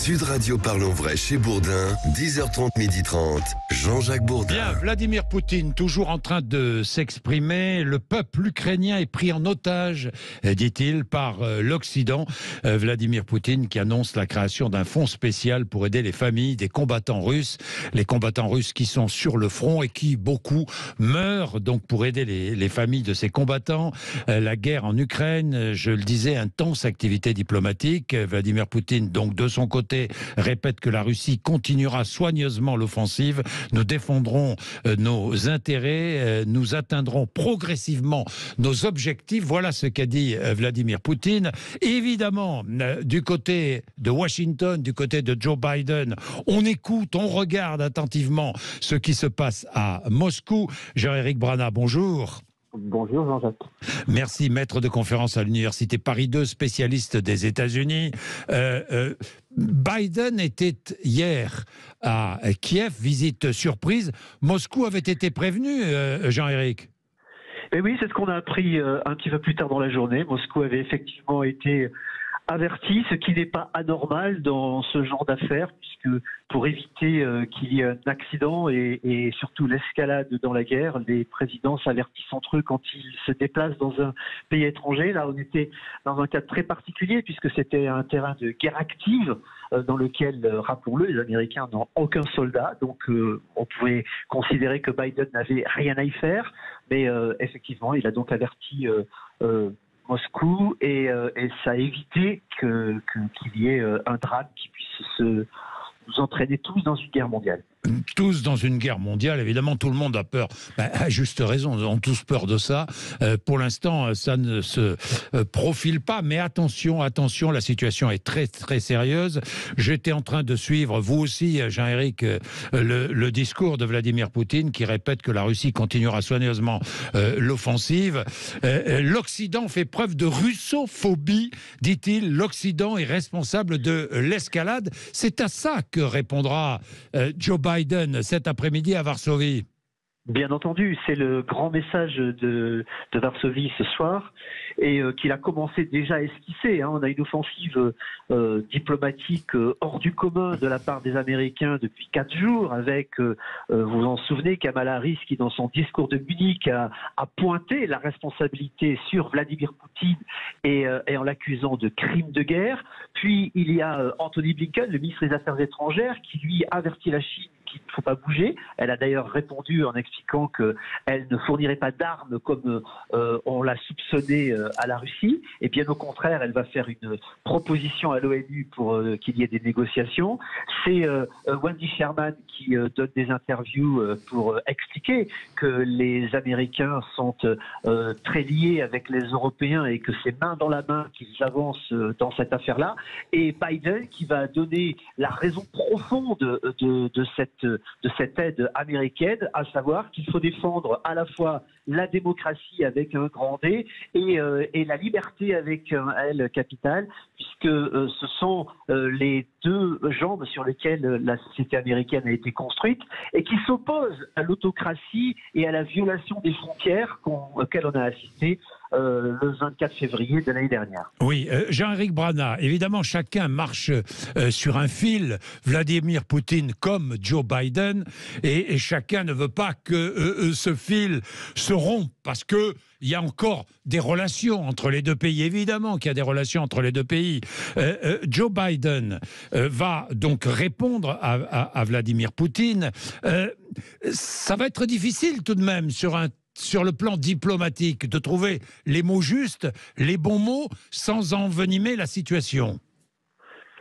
Sud Radio Parlons Vrai chez Bourdin, 10h30, 12h30, Jean-Jacques Bourdin. Bien, Vladimir Poutine, toujours en train de s'exprimer. Le peuple ukrainien est pris en otage, dit-il, par l'Occident. Vladimir Poutine qui annonce la création d'un fonds spécial pour aider les familles des combattants russes. Les combattants russes qui sont sur le front et qui, beaucoup, meurent. Donc, pour aider les familles de ces combattants, la guerre en Ukraine, je le disais, intense activité diplomatique. Vladimir Poutine, donc, de son côté, répète que la Russie continuera soigneusement l'offensive. Nous défendrons nos intérêts, nous atteindrons progressivement nos objectifs. Voilà ce qu'a dit Vladimir Poutine. Évidemment, du côté de Washington, du côté de Joe Biden, on écoute, on regarde attentivement ce qui se passe à Moscou. Jean-Éric Brana, bonjour. Bonjour Jean-Jacques. Merci, maître de conférence à l'Université Paris 2, spécialiste des États-Unis. Biden était hier à Kiev, visite surprise. Moscou avait été prévenu, Jean-Éric. Et oui, c'est ce qu'on a appris un petit peu plus tard dans la journée. Moscou avait effectivement été averti, ce qui n'est pas anormal dans ce genre d'affaires, puisque pour éviter qu'il y ait un accident et surtout l'escalade dans la guerre, les présidents s'avertissent entre eux quand ils se déplacent dans un pays étranger. Là, on était dans un cas très particulier, puisque c'était un terrain de guerre active dans lequel, rappelons-le, les Américains n'ont aucun soldat, donc on pouvait considérer que Biden n'avait rien à y faire, mais effectivement, il a donc averti Moscou et ça a évité qu'il y ait un drame qui puisse nous entraîner tous dans une guerre mondiale. Tous dans une guerre mondiale, évidemment, tout le monde a peur. À juste raison, ils ont tous peur de ça. Pour l'instant, ça ne se profile pas. Mais attention, la situation est très, très sérieuse. J'étais en train de suivre, vous aussi, Jean-Éric, le discours de Vladimir Poutine qui répète que la Russie continuera soigneusement l'offensive. L'Occident fait preuve de russophobie, dit-il. L'Occident est responsable de l'escalade. C'est à ça que répondra Joe Biden cet après-midi à Varsovie. Bien entendu, c'est le grand message de Varsovie ce soir et qu'il a commencé déjà à esquisser. On a une offensive diplomatique hors du commun de la part des Américains depuis 4 jours avec, vous vous en souvenez, Kamala Harris qui dans son discours de Munich a pointé la responsabilité sur Vladimir Poutine et en l'accusant de crimes de guerre. Puis il y a Antony Blinken, le ministre des Affaires étrangères, qui lui avertit la Chine qu'il ne faut pas bouger. Elle a d'ailleurs répondu en expliquant qu'elle ne fournirait pas d'armes comme on l'a soupçonné à la Russie. Et bien au contraire, elle va faire une proposition à l'ONU pour qu'il y ait des négociations. C'est Wendy Sherman qui donne des interviews pour expliquer que les Américains sont très liés avec les Européens et que c'est main dans la main qu'ils avancent dans cette affaire-là. Et Biden qui va donner la raison profonde de cette aide américaine, à savoir qu'il faut défendre à la fois la démocratie avec un grand D et la liberté avec un L capital, puisque ce sont les deux jambes sur lesquelles la société américaine a été construite et qui s'opposent à l'autocratie et à la violation des frontières auxquelles on a assisté le 24 février de l'année dernière. Oui, Jean-Éric Brana, évidemment, chacun marche sur un fil, Vladimir Poutine comme Joe Biden, et chacun ne veut pas que ce fil se rompe, parce que il y a encore des relations entre les deux pays, évidemment qu'il y a des relations entre les deux pays. Joe Biden va donc répondre à Vladimir Poutine. Ça va être difficile tout de même sur le plan diplomatique, de trouver les mots justes, les bons mots, sans envenimer la situation.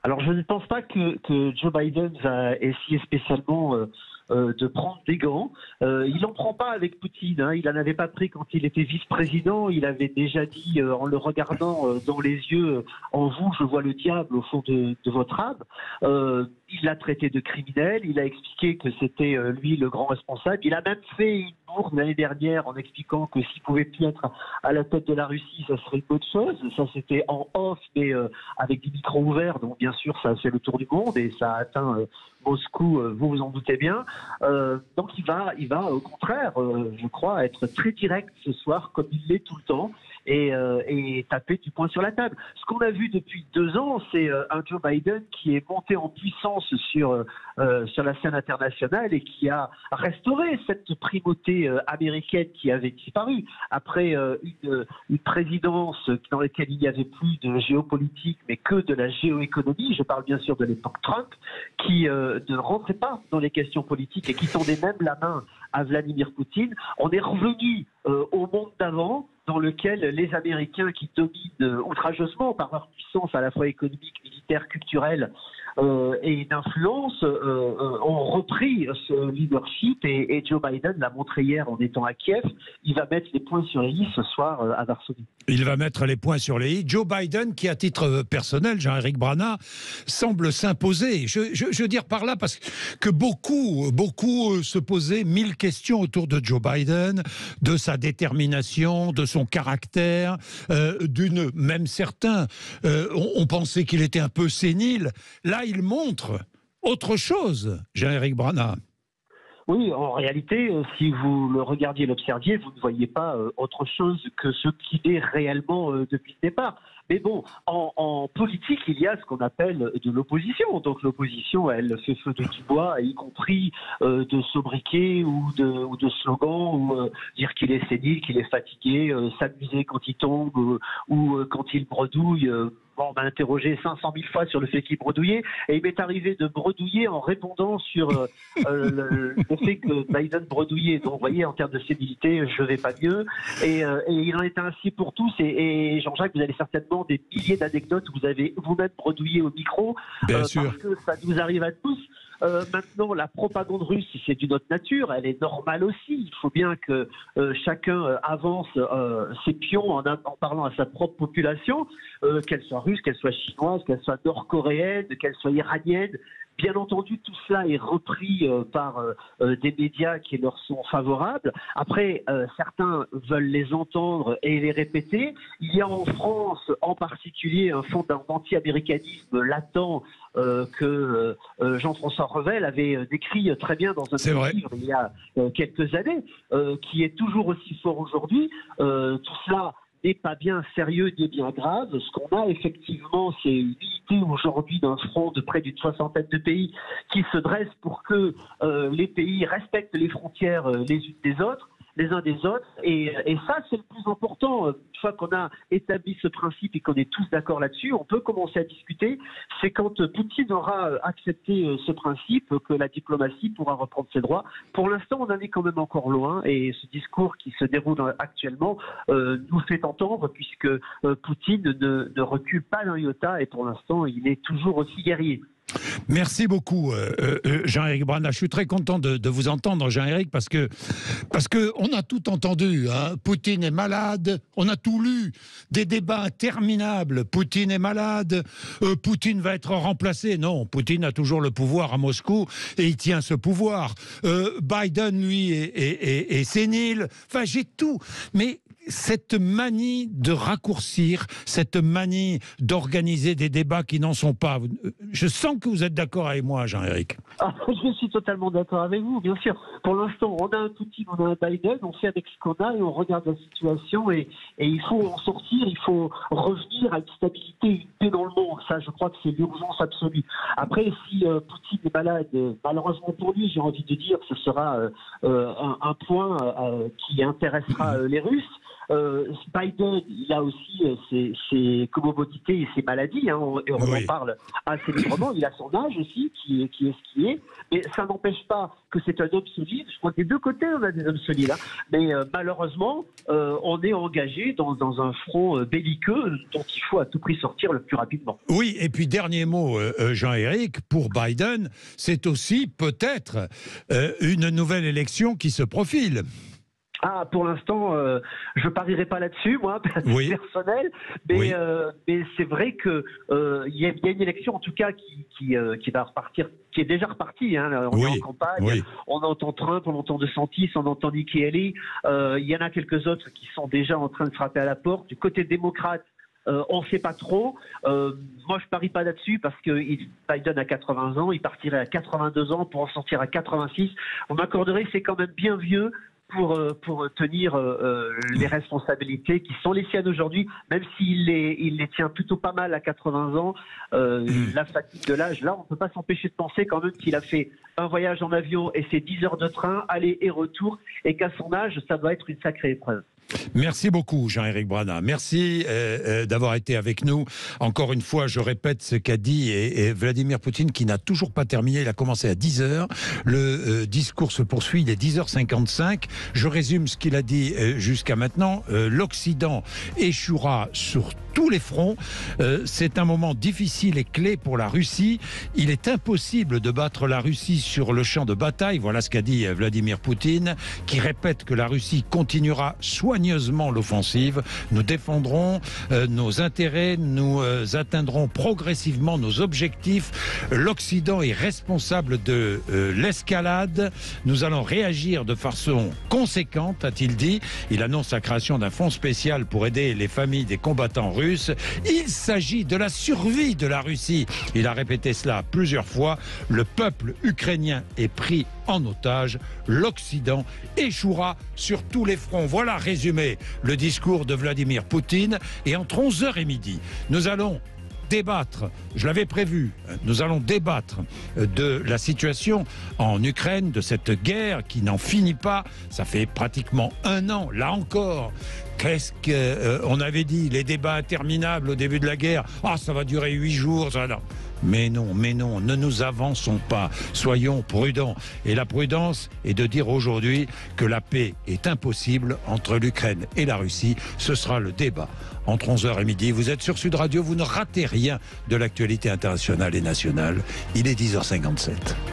Alors, je ne pense pas que Joe Biden va essayer spécialement de prendre des gants. Il n'en prend pas avec Poutine. Il n'en avait pas pris quand il était vice-président. Il avait déjà dit, en le regardant dans les yeux, en vous, je vois le diable au fond de votre âme. Il l'a traité de criminel. Il a expliqué que c'était lui le grand responsable. Il a même fait une bourde l'année dernière en expliquant que s'il pouvait plus être à la tête de la Russie, ça serait une bonne chose. Ça, c'était en off, mais avec des micros ouverts. Donc, bien sûr, ça a fait le tour du monde et ça a atteint Moscou, vous vous en doutez bien. Donc il va au contraire, je crois, être très direct ce soir, comme il l'est tout le temps. et taper du poing sur la table. Ce qu'on a vu depuis 2 ans, c'est un Joe Biden qui est monté en puissance sur la scène internationale et qui a restauré cette primauté américaine qui avait disparu après une présidence dans laquelle il n'y avait plus de géopolitique mais que de la géoéconomie. Je parle bien sûr de l'époque Trump, qui ne rentrait pas dans les questions politiques et qui tendait même la main à Vladimir Poutine. On est revenu au monde d'avant, dans lequel les Américains, qui dominent outrageusement par leur puissance à la fois économique, militaire, culturelle et d'influence, ont repris ce leadership, et Joe Biden l'a montré hier en étant à Kiev. Il va mettre les points sur les i ce soir à Varsovie. Il va mettre les points sur les i. Joe Biden, qui à titre personnel, Jean-Éric Brana, semble s'imposer. Je veux dire par là parce que beaucoup se posaient 1000 questions autour de Joe Biden, de sa détermination, de son caractère, même certains ont pensé qu'il était un peu sénile. Là, il montre autre chose, Jean-Éric Brana. Oui, en réalité, si vous le regardiez et l'observiez, vous ne voyez pas autre chose que ce qu'il est réellement depuis le départ. Mais bon, en politique, il y a ce qu'on appelle de l'opposition. Donc l'opposition, elle fait feu de tout bois, y compris de sobriquets ou de slogans, ou dire qu'il est sénile, qu'il est fatigué, s'amuser quand il tombe ou quand il bredouille. On m'a interrogé 500 000 fois sur le fait qu'il bredouillait, et il m'est arrivé de bredouiller en répondant sur le fait que Biden bredouillait. Donc, vous voyez, en termes de sénilité, je ne vais pas mieux. Et il en est ainsi pour tous. Et Jean-Jacques, vous avez certainement des milliers d'anecdotes où vous avez vous-même bredouillé au micro. Bien sûr. Parce que ça nous arrive à tous. Maintenant, la propagande russe, c'est d'une autre nature, elle est normale aussi. Il faut bien que chacun avance ses pions en parlant à sa propre population, qu'elle soit russe, qu'elle soit chinoise, qu'elle soit nord-coréenne, qu'elle soit iranienne. Bien entendu, tout cela est repris par des médias qui leur sont favorables. Après, certains veulent les entendre et les répéter. Il y a en France, en particulier, un fond d'anti-américanisme latent que Jean-François Revel avait décrit très bien dans un livre il y a quelques années, qui est toujours aussi fort aujourd'hui. Tout cela n'est pas bien sérieux ni bien grave. Ce qu'on a effectivement, c'est une unité aujourd'hui d'un front de près d'une 60aine de pays qui se dressent pour que les pays respectent les frontières les uns des autres, et ça c'est le plus important. Une fois qu'on a établi ce principe et qu'on est tous d'accord là-dessus, on peut commencer à discuter. C'est quand Poutine aura accepté ce principe que la diplomatie pourra reprendre ses droits. Pour l'instant, on en est quand même encore loin, et ce discours qui se déroule actuellement nous fait entendre, puisque Poutine ne recule pas d'un iota, et pour l'instant il est toujours aussi guerrier. Merci beaucoup, Jean-Éric Brana. Je suis très content de vous entendre, Jean-Éric, parce que on a tout entendu. Hein. Poutine est malade. On a tout lu. Des débats interminables. Poutine est malade. Poutine va être remplacé. Non, Poutine a toujours le pouvoir à Moscou et il tient ce pouvoir. Biden, lui, est sénile. Enfin, j'ai tout. Mais cette manie de raccourcir, cette manie d'organiser des débats qui n'en sont pas. Je sens que vous êtes d'accord avec moi, Jean-Éric. Je suis totalement d'accord avec vous, bien sûr. Pour l'instant, on a un Poutine, on a un Biden, on fait avec ce qu'on a et on regarde la situation, et il faut en sortir, il faut revenir à une stabilité, une paix dans le monde. Ça, je crois que c'est l'urgence absolue. Après, si Poutine est malade, malheureusement pour lui, j'ai envie de dire, ce sera un point qui intéressera les Russes. Biden, il a aussi ses comorbidités et ses maladies, hein, et on en parle assez librement. Il a son âge aussi, qui est ce qui est, mais ça n'empêche pas que c'est un homme solide. Je crois que des deux côtés, on a des hommes solides, hein. Mais malheureusement, on est engagé dans un front belliqueux dont il faut à tout prix sortir le plus rapidement. Oui, et puis dernier mot, Jean-Éric, pour Biden, c'est aussi peut-être une nouvelle élection qui se profile. Ah, pour l'instant, je parierai pas là-dessus, moi, personnel, mais c'est vrai que il y a une élection, en tout cas, qui va repartir, qui est déjà repartie. Hein, on est en campagne, on entend Trump, on entend DeSantis, on entend Nikki Haley. Il y en a quelques autres qui sont déjà en train de frapper à la porte. Du côté démocrate, on ne sait pas trop. Moi, je parie pas là-dessus parce que Biden a 80 ans, il partirait à 82 ans pour en sortir à 86. On m'accorderait, c'est quand même bien vieux pour tenir les responsabilités qui sont les siennes aujourd'hui, même s'il les tient plutôt pas mal à 80 ans. La fatigue de l'âge, là, on ne peut pas s'empêcher de penser quand même qu'il a fait un voyage en avion et ses 10 heures de train, aller et retour, et qu'à son âge, ça doit être une sacrée épreuve. Merci beaucoup, Jean-Éric Brana. Merci d'avoir été avec nous. Encore une fois, je répète ce qu'a dit et Vladimir Poutine, qui n'a toujours pas terminé. Il a commencé à 10h. Le discours se poursuit. Il est 10h55. Je résume ce qu'il a dit jusqu'à maintenant. L'Occident échouera sur tous les fronts. C'est un moment difficile et clé pour la Russie. Il est impossible de battre la Russie sur le champ de bataille. Voilà ce qu'a dit Vladimir Poutine, qui répète que la Russie continuera soigneusement l'offensive. Nous défendrons nos intérêts, nous atteindrons progressivement nos objectifs. L'Occident est responsable de l'escalade. Nous allons réagir de façon conséquente, a-t-il dit. Il annonce la création d'un fonds spécial pour aider les familles des combattants russes. Il s'agit de la survie de la Russie. Il a répété cela plusieurs fois. Le peuple ukrainien est pris en otage. L'Occident échouera sur tous les fronts. Voilà résumé le discours de Vladimir Poutine. Et entre 11h et midi, nous allons débattre, je l'avais prévu, nous allons débattre de la situation en Ukraine, de cette guerre qui n'en finit pas. Ça fait pratiquement 1 an, là encore. Qu'est-ce qu'on avait dit, les débats interminables au début de la guerre. Ah, ça va durer 8 jours, ça, non. Mais non, ne nous avançons pas. Soyons prudents. Et la prudence est de dire aujourd'hui que la paix est impossible entre l'Ukraine et la Russie. Ce sera le débat entre 11h et midi. Vous êtes sur Sud Radio, vous ne ratez rien de l'actualité internationale et nationale. Il est 10h57.